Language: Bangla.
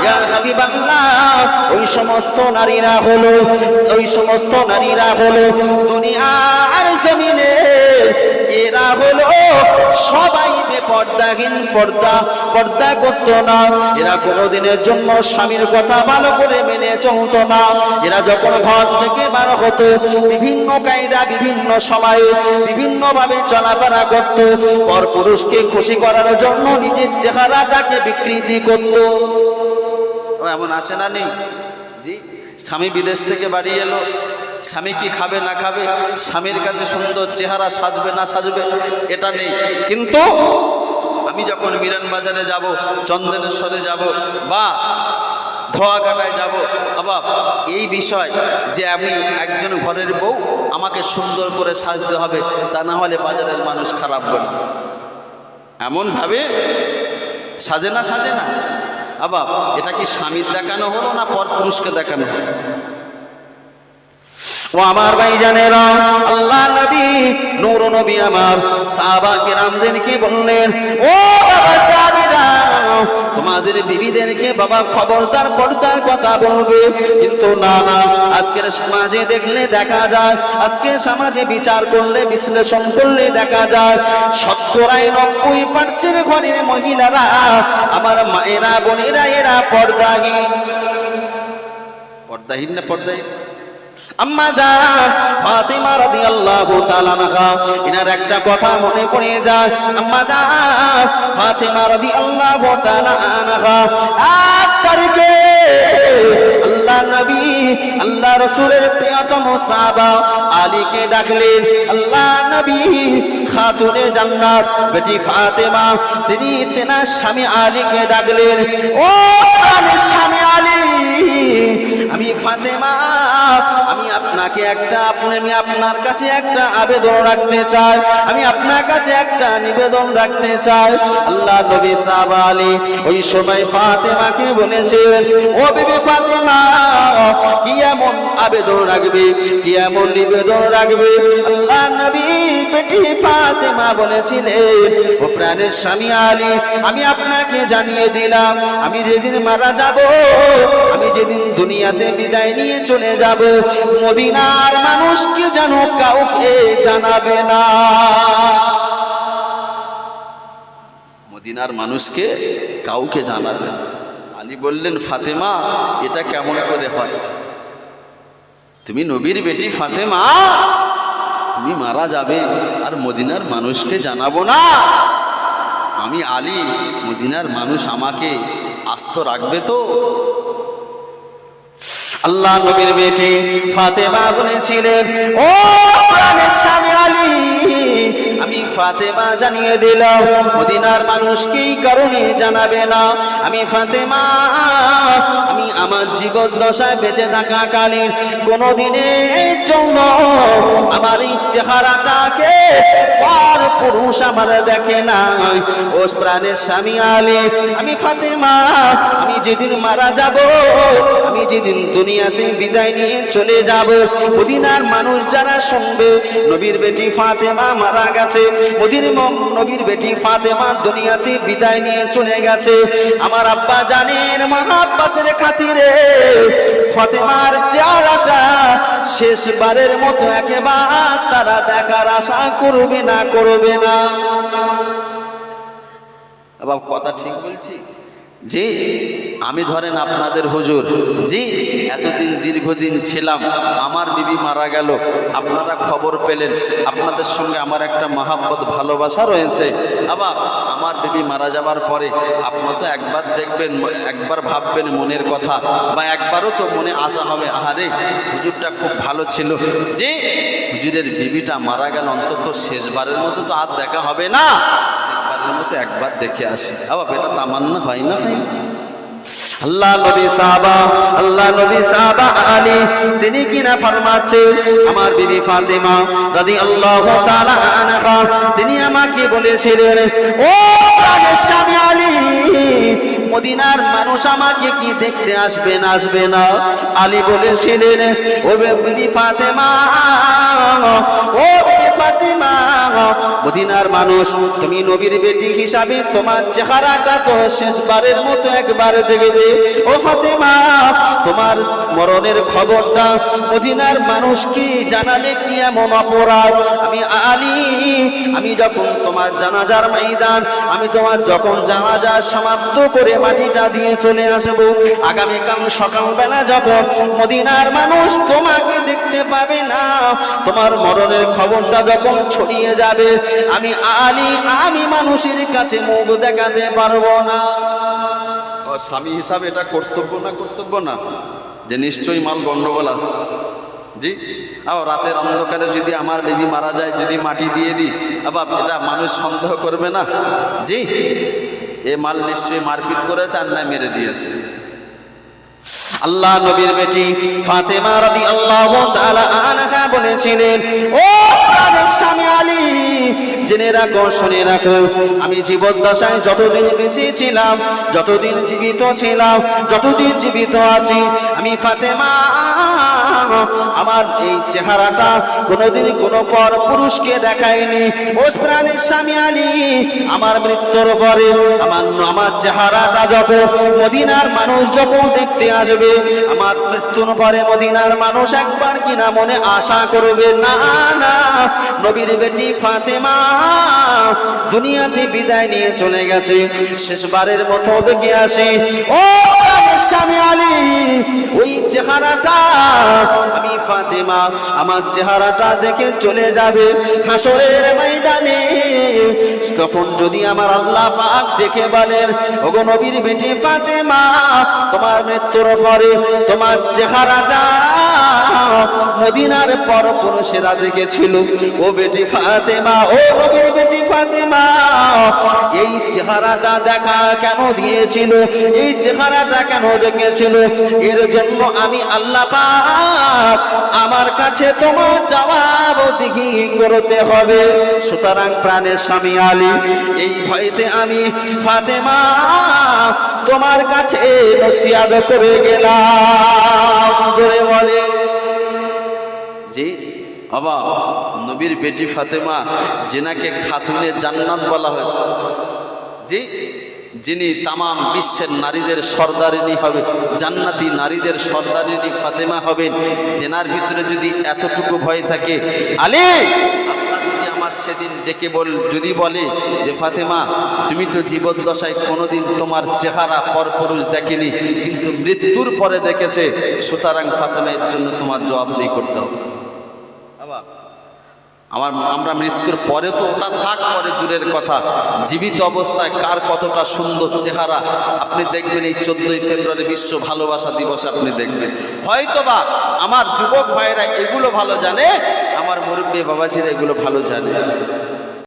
ইয়া হাবিবাল্লাহ, ওই সমস্ত নারীরা হলো দুনিয়ার জমিনে, এরা হলো সবাই বেপর্দাহীন, পর্দা করতো না। এরা কোনোদিনের জন্য স্বামীর কথা ভালো করে মেনে চলতো না। এরা যখন ঘর থেকে বার হতো বিভিন্ন কায়দা, বিভিন্ন সময়ে বিভিন্ন ভাবে চলাফেরা করত। পরপুরুষকে খুশি করার জন্য নিজের চেহারাটাকে বিকৃতি করত। এমন আছে না নেই? জি, স্বামী বিদেশ থেকে বাড়ি এলো, স্বামী কি খাবে না খাবে, স্বামীর কাছে সুন্দর চেহারা সাজবে না সাজবে এটা নেই। কিন্তু আমি যখন মিরান বাজারে যাব, চন্দনেশ্বরে যাব বা ধোয়াঘাটায় যাব, আবার এই বিষয় যে আমি একজন ঘরের বউ, আমাকে সুন্দর করে সাজতে হবে, তা না হলে বাজারের মানুষ খারাপ বলবে। এমনভাবে সাজে না আবার এটা কি স্বামীর দেখানো হলো না পরপুরুষকে দেখানো হলো? ও আমার ভাইজানেরা, আল্লাহ নবী, নূর নবী আমার সাহাবা কিরামদেরকে বললেন, ও বাবা সাহাবীরা, তোমাদের বিবিদেরকে বাবা খবরদার পর্দার কথা বলবে। কিন্তু না, আজকের সমাজে দেখলে দেখা যায়, আজকের সমাজে বিচার করলে, বিশ্লেষণ করলে দেখা যায় 70-90% ঘরের মহিলারা, আমার মায়েরা, বোনেরা, এরা পর্দাহীন না পর্দাহীন? আম্মা জান ফাতিমা রাদিয়াল্লাহু তাআলা আনহা, এনার একটা কথা মনে পড়ে যায়। আম্মা জান ফাতিমা রাদিয়াল্লাহু তাআলা আনহা এক তারিখে আল্লাহ নবী, আল্লাহ রাসূলের প্রিয়তম সাহাবা আলীকে ডাকলেন। আল্লাহ নবী খাতুনে জান্নাত বেটি ফাতিমা, তিনি তেনার স্বামী আলীকে ডাকলেন, ও প্রাণের স্বামী আলী, আমি ফাতেমা, আমি আপনার কাছে একটা আবেদন রাখতে চাই, আমি আপনার কাছে একটা নিবেদন রাখতে চাই। আল্লাহ নবী সাহাবা আলী ওই সময় ফাতেমাকে বলেছেন, ও বিবি ফাতেমা, কি এমন আবেদন রাখবে, কি এমন নিবেদন রাখবে? আল্লাহ নবী বেটি ফাতেমা বলেছিলেন, ও প্রাণের স্বামী আলী, আমি আপনাকে জানিয়ে দিলাম, আমি যেদিন মারা যাব, আমি যেদিন দুনিয়াতে বিদায় নিয়ে চলে যাব, মদিনার মানুষকে যেন কাউকে জানাবে না। মদিনার মানুষকে কাউকে জানাবে না। আলী বললেন, ফাতেমা, এটা কেমন করে হয়? তুমি নবীর বেটি ফাতেমা, তুমি মারা যাবে আর মদিনার মানুষকে জানাবো না? আমি আলী, মদিনার মানুষ আমাকে আস্ত রাখবে তো? আল্লাহ নবীর বেটি ফাতেমা বলেছিলেন, ও প্রাণের স্বামী আলী, আমি ফাতেমা জানিয়ে দিলাম, মদিনার মানুষকে এই কারণে জানাবে না। আমি ফাতেমা, আমি আমার জীবন দশায় বেঁচে থাকাকালীন কোনোদিনের জন্য আমার এই চেহারাটাকে আর পুরুষ আমার দেখে না। ও প্রাণের স্বামী আলী, আমি ফাতেমা, আমি যেদিন মারা যাব, আমি যেদিন দুনিয়াতে বিদায় নিয়ে চলে যাব, মদিনার মানুষ যারা শুনবে নবীর বেটি ফাতেমা মারা গেছে, নবীর বেটি ফাতেমা দুনিয়াতে বিদায় নিয়ে চলে গেছে, আমার আব্বা জানের মহাব্বতের খাতিরে ফাতেমার চেহারাটা শেষবারের মতো একেবারে তারা দেখার আশা করবে না। আবার কথা ঠিক বলছি? জি, আমি ধরেন আপনাদের হুজুর, জি এতদিন দীর্ঘদিন ছিলাম, আমার বিবি মারা গেল, আপনারা খবর পেলেন, আপনাদের সঙ্গে আমার একটা মহাব্বত ভালোবাসা রয়েছে। আবার আমার বিবি মারা যাবার পরে আপনারা তো একবার দেখবেন, একবার ভাববেন মনের কথা, বা একবারও তো মনে আশা হবে, আহারে হুজুরটা খুব ভালো ছিল, যে হুজুরের বিবিটা মারা গেল, অন্তত শেষবারের মতো তো আর দেখা হবে না, শেষবারের মতো একবার দেখে আসি। আবার এটা তামান্না হয় না? আল্লাহ নবী সাহাবা আলী তিনি কিনা ফরমাচ্ছে আমার বিবি ফাতেমা রাদিয়াল্লাহু তাআলা আনহা তিনি আমাকে বলেছিলেন, ও প্রাণের স্বামী আলী, মদিনার মানুষ আমাকে কি দেখতে আসবে না? আলী বলেছিলেন, ও বিবি ফাতেমা, ও বিবি ফাতেমা, মদিনার মানুষ তুমি নবীর বেটি হিসাবে তোমার চেহারাটা তো শেষবারের মতো একবার দেখবে। ও ফাতেমা, তোমার মরণের খবরটা মদিনার মানুষ কি জানালে কি এমন অপরাধ? আমি আলী, আমি যখন তোমার জানাজার ময়দান, আমি তোমার যখন জানাজা সমাপ্ত করে মাটিটা দিয়ে চলে আসবো, আগামীকাল সকালবেলা যখন মদিনার মানুষ তোমাকে দেখতে পাবে না, তোমার মরণের খবরটা যখন ছড়িয়ে যাবে, আমি আলী, আমি মানুষের কাছে মুখ দেখাতে পারবো না। স্বামী হিসাবে এটা কর্তব্য না যে নিশ্চয়ই মাল গন্ডগোল আছে। জি, রাতের অন্ধকারে যদি আমার বেবি মারা যায়, যদি মাটি দিয়ে দিই, আবার এটা মানুষ সন্দেহ করবে না? জি, এ মাল নিশ্চয়ই মারপিট করেছে আর না মেরে দিয়েছে। আল্লাহ নবীর বেটি ফাতেমা রাদিয়াল্লাহু তাআলা আনহা বলেছিলেন, ও প্রাণের স্বামী আলী, জেনে রাখো, শুনে রাখো, আমি জীবদ্দশায় যতদিন বেঁচে ছিলাম, যতদিন জীবিত ছিলাম, যতদিন জীবিত আছি, আমি ফাতেমা আমার এই চেহারাটা কোনোদিন কোনো পর পুরুষকে দেখায়নি। ও প্রাণের স্বামী আলী, আমার মৃত্যুর পরে আমার চেহারাটা যখন মদিনার মানুষ যখন দেখতে আসবে, আমার মৃত্যুর পরে মদিনার মানুষ একবার কিনা মনে আশা করবে, না না, নবীর বেটি ফাতেমা দুনিয়াতে বিদায় নিয়ে চলে গেছে, শেষবারের মতো দেখে আসে। ও স্বামী আলী, ওই চেহারাটা আমি ফাতেমা আমার চেহারাটা দেখে চলে যাবে হাসরের ময়দানে। তখন যদি আমার আল্লাহ পাক দেখে বলেন, ওগো নবীর বেটি ফাতেমা, তোমার মৃত্যুর পরে তোমার চেহারাটা মদিনার পর পুরুষেরা দেখেছিল, ও বেটি ফাতেমা, ও নবীর বেটি ফাতেমা, এই চেহারাটা দেখা কেন দিয়েছিল, এই চেহারাটা কেন দেখেছিল, এর জন্য আমি আল্লাহ পাক আমার কাছে তোমার জবাব দিহি করতে হবে। সুতরাং প্রাণের স্বামী আলী, এই ভয়তে আমি ফাতেমা তোমার কাছে নসিহত করে গেলাম। জোরে বলে জি। বাবা, নবীর বেটি ফাতেমা যিনাকে খাতুনে জান্নাত বলা হয়েছে, জি, যিনি তামাম বিশ্বের নারীদের সর্দারিনী হবে, জান্নাতি নারীদের সর্দারিনী ফাতেমা হবেন, তেনার ভিতরে যদি এতটুকু ভয় থাকে, আলী আল্লাহ যদি আমার সেদিন ডেকে যদি বলে যে ফাতেমা, তুমি তো জীবদ্দশায় কোনোদিন তোমার চেহারা পরপুরুষ দেখেনি, কিন্তু মৃত্যুর পরে দেখেছে, সুতরাং ফাতেমা এর জন্য তোমার জবাবদিহি করতে হবে। আমরা মৃত্যুর পরে তো ওটা থাক, পরে দূরের কথা, জীবিত অবস্থায় কার কতটা সুন্দর চেহারা আপনি দেখবেন। এই 14ই ফেব্রুয়ারি বিশ্ব ভালোবাসা দিবসে আপনি দেখবেন, হয়তোবা আমার যুবক ভাইরা এগুলো ভালো জানে, আমার মুরব্বী বাবাজিরা এগুলো ভালো জানে।